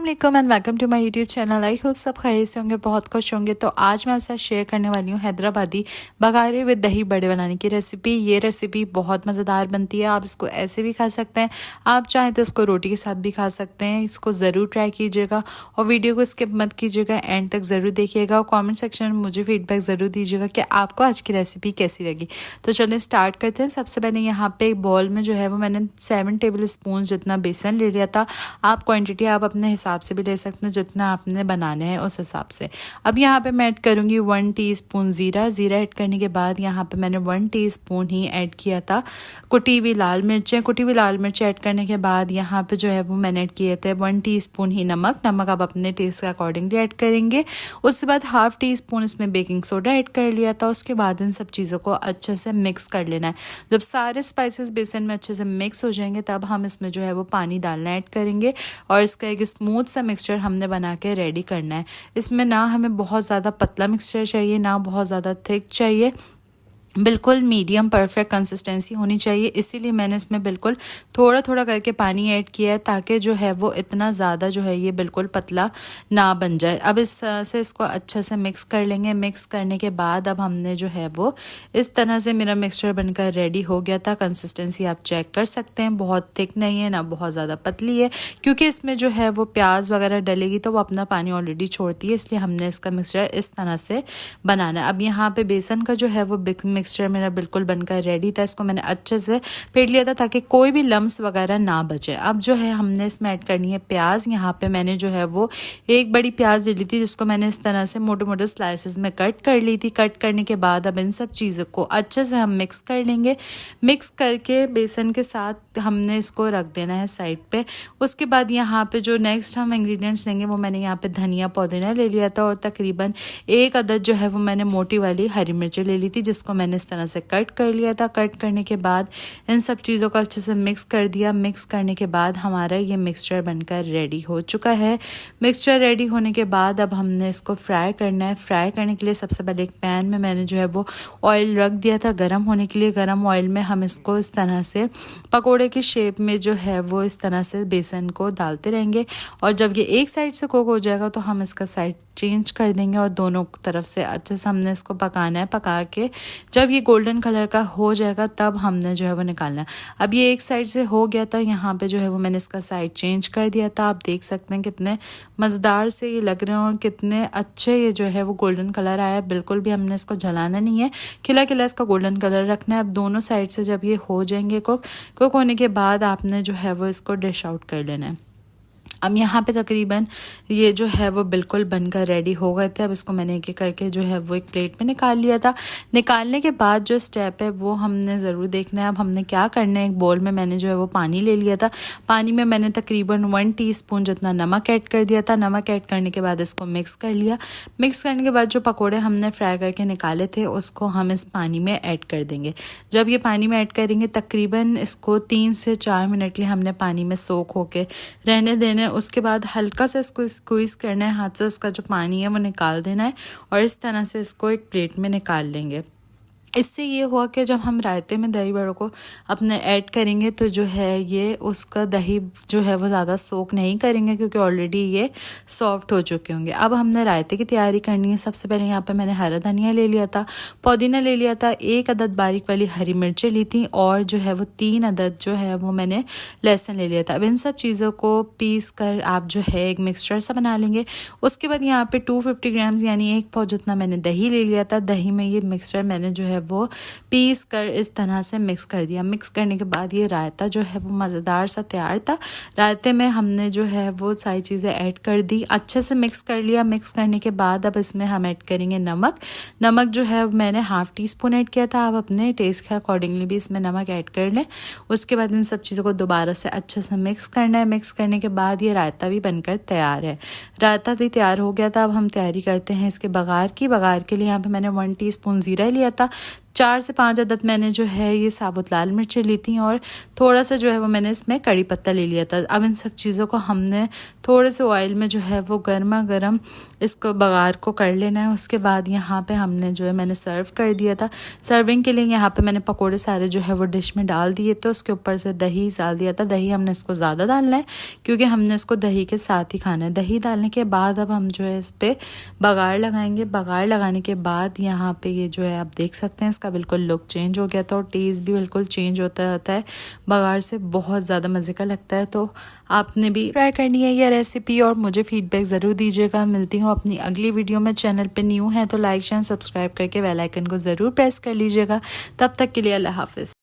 वालेकुम and welcome to my YouTube channel. I hope सब खैरियत से होंगे, बहुत खुश होंगे। तो आज मैं आपके साथ शेयर करने वाली हूँ हैदराबादी बघारे विद दही बड़े बनाने की रेसिपी। ये रेसिपी बहुत मज़ेदार बनती है। आप इसको ऐसे भी खा सकते हैं, आप चाहें तो इसको रोटी के साथ भी खा सकते हैं। इसको ज़रूर ट्राई कीजिएगा और वीडियो को स्किप मत कीजिएगा, एंड तक ज़रूर देखिएगा और कॉमेंट सेक्शन में मुझे फीडबैक ज़रूर दीजिएगा कि आपको आज की रेसिपी कैसी लगी। तो चलिए स्टार्ट करते हैं। सबसे पहले यहाँ पे एक बॉल में जो है वो मैंने 7 टेबल स्पून जितना बेसन ले लिया था। आप क्वांटिटी आप अपने हिसाब से भी ले सकते हैं, जितना आपने बनाने हैं उस हिसाब से। अब यहाँ पे मैं ऐड करूँगी 1 टीस्पून ज़ीरा। ज़ीरा ऐड करने के बाद यहाँ पे मैंने 1 टीस्पून ही ऐड किया था कुटी हुई लाल मिर्चें। कुटी हुई लाल मिर्च ऐड करने के बाद यहाँ पे जो है वो मैंने ऐड किए थे 1 टीस्पून ही नमक। नमक आप अपने टेस्ट के अकॉर्डिंगली ऐड करेंगे। उसके बाद हाफ टी स्पून इसमें बेकिंग सोडा ऐड कर लिया था। उसके बाद इन सब चीज़ों को अच्छे से मिक्स कर लेना है। जब सारे स्पाइसेस बेसन में अच्छे से मिक्स हो जाएंगे तब हम इसमें जो है वो पानी डालना ऐड करेंगे और इसका एक स्मूथ सा मिक्सचर हमने बना के रेडी करना है। इसमें ना हमें बहुत ज़्यादा पतला मिक्सचर चाहिए, ना बहुत ज़्यादा थिक चाहिए, बिल्कुल मीडियम परफेक्ट कंसिस्टेंसी होनी चाहिए। इसीलिए मैंने इसमें बिल्कुल थोड़ा थोड़ा करके पानी ऐड किया है, ताकि जो है वो इतना ज़्यादा जो है ये बिल्कुल पतला ना बन जाए। अब इस तरह से इसको अच्छे से मिक्स कर लेंगे। मिक्स करने के बाद अब हमने जो है वो इस तरह से मेरा मिक्सचर बनकर रेडी हो गया था। कंसिस्टेंसी आप चेक कर सकते हैं, बहुत थिक नहीं है ना बहुत ज़्यादा पतली है, क्योंकि इसमें जो है वो प्याज वगैरह डलेगी तो वो अपना पानी ऑलरेडी छोड़ती है, इसलिए हमने इसका मिक्सचर इस तरह से बनाना है। अब यहाँ पे बेसन का जो है वो मिक्सचर मेरा बिल्कुल बनकर रेडी था। इसको मैंने अच्छे से फेंट लिया था ताकि कोई भी लम्स वगैरह ना बचे। अब जो है हमने इसमें ऐड करनी है प्याज। यहाँ पे मैंने जो है वो एक बड़ी प्याज ले ली थी, जिसको मैंने इस तरह से मोटे मोटे स्लाइसेस में कट कर ली थी। कट करने के बाद अब इन सब चीज़ों को अच्छे से हम मिक्स कर लेंगे। मिक्स करके बेसन के साथ हमने इसको रख देना है साइड पे। उसके बाद यहाँ पे जो नेक्स्ट हम इंग्रेडिएंट्स लेंगे वो मैंने यहाँ पे धनिया पुदीना ले लिया था और तकरीबन 1 अदद जो है वो मैंने मोटी वाली हरी मिर्ची ले ली थी, जिसको मैंने इस तरह से कट कर लिया था। कट करने के बाद इन सब चीज़ों को अच्छे से मिक्स कर दिया। मिक्स करने के बाद हमारा ये मिक्सचर बनकर रेडी हो चुका है। मिक्सचर रेडी होने के बाद अब हमने इसको फ्राई करना है। फ्राई करने के लिए सबसे पहले एक पैन में मैंने जो है वो ऑयल रख दिया था गर्म होने के लिए। गर्म ऑयल में हम इसको इस तरह से पकोड़े की शेप में जो है वो इस तरह से बेसन को डालते रहेंगे, और जब ये एक साइड से कुक हो जाएगा तो हम इसका साइड चेंज कर देंगे और दोनों तरफ से अच्छे से हमने इसको पकाना है। पका के जब ये गोल्डन कलर का हो जाएगा तब हमने जो है वो निकालना है। अब ये एक साइड से हो गया था, यहाँ पे जो है वो मैंने इसका साइड चेंज कर दिया था। आप देख सकते हैं कितने मज़ेदार से ये लग रहे हैं और कितने अच्छे ये जो है वो गोल्डन कलर आया है। बिल्कुल भी हमने इसको जलाना नहीं है, खिला खिला इसका गोल्डन कलर रखना है। अब दोनों साइड से जब ये हो जाएंगे कुक होने के बाद आपने जो है वो इसको डिश आउट कर लेना है। अब यहाँ पे तकरीबन ये जो है वो बिल्कुल बनकर रेडी हो गए थे। अब इसको मैंने एक एक करके जो है वो एक प्लेट में निकाल लिया था। निकालने के बाद जो स्टेप है वो हमने ज़रूर देखना है। अब हमने क्या करना है, एक बोल में मैंने जो है वो पानी ले लिया था। पानी में मैंने तकरीबन 1 टीस्पून जितना नमक ऐड कर दिया था। नमक ऐड करने के बाद इसको मिक्स कर लिया। मिक्स करने के बाद जो पकौड़े हमने फ्राई करके निकाले थे उसको हम इस पानी में ऐड कर देंगे। जब ये पानी में ऐड करेंगे तकरीबन इसको 3 से 4 मिनट के लिए हमने पानी में सोख होके रहने देना। उसके बाद हल्का सा इसको स्क्वीज करना है, हाथ से उसका जो पानी है वो निकाल देना है और इस तरह से इसको एक प्लेट में निकाल लेंगे। इससे ये हुआ कि जब हम रायते में दही बड़ों को अपने ऐड करेंगे तो जो है ये उसका दही जो है वो ज़्यादा सोक नहीं करेंगे, क्योंकि ऑलरेडी ये सॉफ्ट हो चुके होंगे। अब हमने रायते की तैयारी करनी है। सबसे पहले यहाँ पे मैंने हरा धनिया ले लिया था, पुदीना ले लिया था, 1 अदद बारीक वाली हरी मिर्चें ली थी और जो है वो 3 अदद जो है वो मैंने लहसुन ले लिया था। अब इन सब चीज़ों को पीस कर आप जो है एक मिक्सचर सा बना लेंगे। उसके बाद यहाँ पे 250 ग्राम्स यानी 1 पाव जितना मैंने दही ले लिया था। दही में ये मिक्सचर मैंने जो है वो पीस कर इस तरह से मिक्स कर दिया। मिक्स करने के बाद ये रायता जो है वो मज़ेदार सा तैयार था। रायते में हमने जो है वो सारी चीज़ें ऐड कर दी, अच्छे से मिक्स कर लिया। मिक्स करने के बाद अब इसमें हम ऐड करेंगे नमक। नमक जो है मैंने हाफ टी स्पून ऐड किया था। आप अपने टेस्ट के अकॉर्डिंगली भी इसमें नमक ऐड कर लें। उसके बाद इन सब चीज़ों को दोबारा से अच्छे से मिक्स करना है। मिक्स करने के बाद ये रायता भी बनकर तैयार है। रायता भी तैयार हो गया था। अब हम तैयारी करते हैं इसके बघार की। बघार के लिए यहाँ पे मैंने 1 टीस्पून ज़ीरा लिया था, 4 से 5 अदद मैंने जो है ये साबुत लाल मिर्चें ली थी और थोड़ा सा जो है वो मैंने इसमें कड़ी पत्ता ले लिया था। अब इन सब चीज़ों को हमने थोड़े से ऑयल में जो है वो गर्मा गर्म इसको बघार को कर लेना है। उसके बाद यहाँ पे हमने जो है मैंने सर्व कर दिया था। सर्विंग के लिए यहाँ पे मैंने पकोड़े सारे जो है वो डिश में डाल दिए थे। उसके ऊपर से दही डाल दिया था। दही हमने इसको ज़्यादा डालना है क्योंकि हमने इसको दही के साथ ही खाना है। दही डालने के बाद अब हम जो है इस पर बघार लगाएंगे। बघार लगाने के बाद यहाँ पे ये जो है आप देख सकते हैं इसका बिल्कुल लुक चेंज हो गया था और टेस्ट भी बिल्कुल चेंज होता रहता है। बघार से बहुत ज़्यादा मज़े का लगता है। तो आपने भी ट्राई करनी है ये रेसिपी और मुझे फीडबैक ज़रूर दीजिएगा। मिलती हूँ अपनी अगली वीडियो में। चैनल पे न्यू है तो लाइक शेयर सब्सक्राइब करके बेल आइकन को ज़रूर प्रेस कर लीजिएगा। तब तक के लिए अल्लाह हाफिज़।